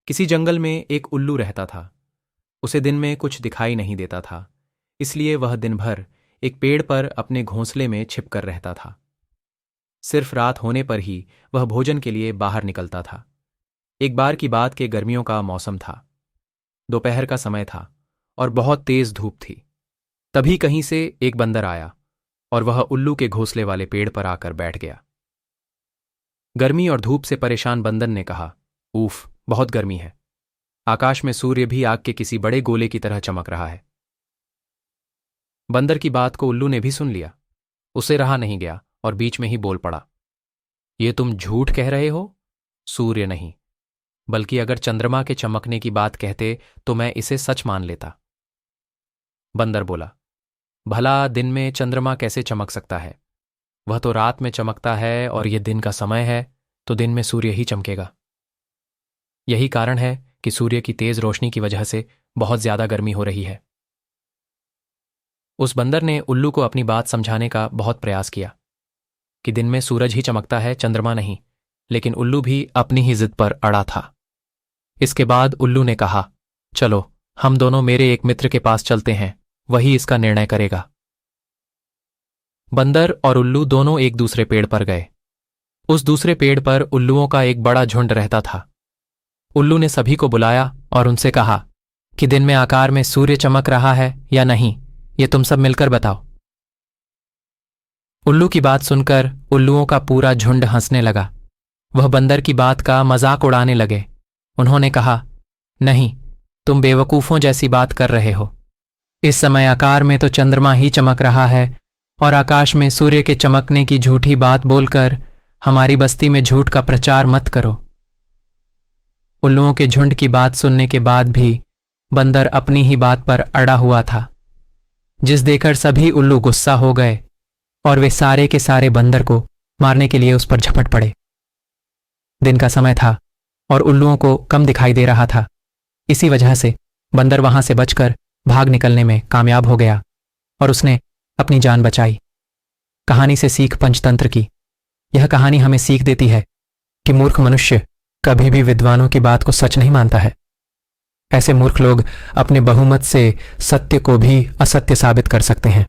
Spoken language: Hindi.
किसी जंगल में एक उल्लू रहता था। उसे दिन में कुछ दिखाई नहीं देता था, इसलिए वह दिन भर एक पेड़ पर अपने घोंसले में छिपकर रहता था। सिर्फ रात होने पर ही वह भोजन के लिए बाहर निकलता था। एक बार की बात के गर्मियों का मौसम था। दोपहर का समय था और बहुत तेज धूप थी। तभी कहीं से एक बंदर आया और वह उल्लू के घोंसले वाले पेड़ पर आकर बैठ गया। गर्मी और धूप से परेशान बंदर ने कहा, "ऊफ, बहुत गर्मी है। आकाश में सूर्य भी आग के किसी बड़े गोले की तरह चमक रहा है।" बंदर की बात को उल्लू ने भी सुन लिया। उसे रहा नहीं गया और बीच में ही बोल पड़ा, "ये तुम झूठ कह रहे हो? सूर्य नहीं, बल्कि अगर चंद्रमा के चमकने की बात कहते तो मैं इसे सच मान लेता।" बंदर बोला, "भला दिन में चंद्रमा कैसे चमक सकता है? वह तो रात में चमकता है और यह दिन का समय है, तो दिन में सूर्य ही चमकेगा। यही कारण है कि सूर्य की तेज रोशनी की वजह से बहुत ज्यादा गर्मी हो रही है।" उस बंदर ने उल्लू को अपनी बात समझाने का बहुत प्रयास किया कि दिन में सूरज ही चमकता है, चंद्रमा नहीं, लेकिन उल्लू भी अपनी ही जिद पर अड़ा था। इसके बाद उल्लू ने कहा, "चलो, हम दोनों मेरे एक मित्र के पास चलते हैं, वही इसका निर्णय करेगा।" बंदर और उल्लू दोनों एक दूसरे पेड़ पर गए। उस दूसरे पेड़ पर उल्लुओं का एक बड़ा झुंड रहता था। उल्लू ने सभी को बुलाया और उनसे कहा कि दिन में आकार में सूर्य चमक रहा है या नहीं, ये तुम सब मिलकर बताओ। उल्लू की बात सुनकर उल्लुओं का पूरा झुंड हंसने लगा। वह बंदर की बात का मजाक उड़ाने लगे। उन्होंने कहा, "नहीं, तुम बेवकूफों जैसी बात कर रहे हो। इस समय आकार में तो चंद्रमा ही चमक रहा है और आकाश में सूर्य के चमकने की झूठी बात बोलकर हमारी बस्ती में झूठ का प्रचार मत करो।" उल्लुओं के झुंड की बात सुनने के बाद भी बंदर अपनी ही बात पर अड़ा हुआ था, जिस देखकर सभी उल्लू गुस्सा हो गए और वे सारे के सारे बंदर को मारने के लिए उस पर झपट पड़े। दिन का समय था और उल्लुओं को कम दिखाई दे रहा था। इसी वजह से बंदर वहां से बचकर भाग निकलने में कामयाब हो गया और उसने अपनी जान बचाई। कहानी से सीख पंचतंत्र की। यह कहानी हमें सीख देती है कि मूर्ख मनुष्य कभी भी विद्वानों की बात को सच नहीं मानता है। ऐसे मूर्ख लोग अपने बहुमत से सत्य को भी असत्य साबित कर सकते हैं।